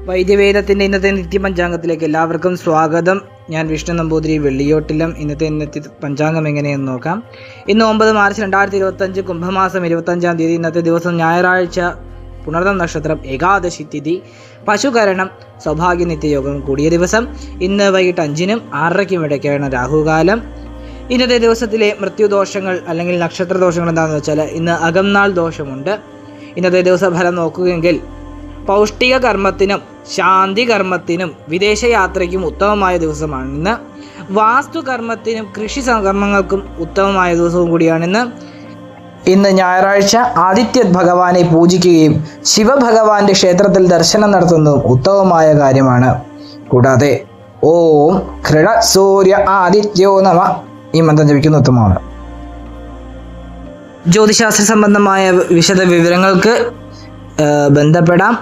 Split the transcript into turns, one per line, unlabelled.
വൈദ്യവേദത്തിൻ്റെ ഇന്നത്തെ നിത്യപഞ്ചാംഗത്തിലേക്ക് എല്ലാവർക്കും സ്വാഗതം. ഞാൻ വിഷ്ണു നമ്പൂതിരി, വെള്ളിയോട്ടിലും. ഇന്നത്തെ പഞ്ചാംഗം എങ്ങനെയെന്ന് നോക്കാം. ഇന്ന് 9 മാർച്ച് 2025, കുംഭമാസം 25-ാം തീയതി. ഇന്നത്തെ ദിവസം ഞായറാഴ്ച, പുണർദം നക്ഷത്രം, ഏകാദശി തിഥി, പശുകരണം, സൗഭാഗ്യനിത്യയോഗം കൂടിയ ദിവസം. ഇന്ന് വൈകിട്ട് 5-നും 6:30-ക്കും ഇടയ്ക്കാണ് രാഹുകാലം. ഇന്നത്തെ ദിവസത്തിലെ മൃത്യുദോഷങ്ങൾ അല്ലെങ്കിൽ നക്ഷത്രദോഷങ്ങൾ എന്താണെന്ന് വെച്ചാൽ, ഇന്ന് അകംനാൾ ദോഷമുണ്ട്. ഇന്നത്തെ ദിവസം ഫലം നോക്കുകയെങ്കിൽ പൗഷ്ടിക കർമ്മത്തിനും ശാന്തി കർമ്മത്തിനും വിദേശയാത്രയ്ക്കും ഉത്തമമായ ദിവസമാണ് ഇന്ന്. വാസ്തുകർമ്മത്തിനും കൃഷി കർമ്മങ്ങൾക്കും ഉത്തമമായ ദിവസവും കൂടിയാണിന്ന്. ഇന്ന് ഞായറാഴ്ച ആദിത്യ ഭഗവാനെ പൂജിക്കുകയും ശിവഭഗവാന്റെ ക്ഷേത്രത്തിൽ ദർശനം നടത്തുന്നതും ഉത്തമമായ കാര്യമാണ്. കൂടാതെ ഓം ഹൃട സൂര്യ ആദിത്യോ നമ ഈ മന്ത്രം ജപിക്കുന്ന ഉത്തമമാണ്. ജ്യോതിശാസ്ത്ര സംബന്ധമായ വിശദ വിവരങ്ങൾക്ക് ബന്ധപ്പെടാം.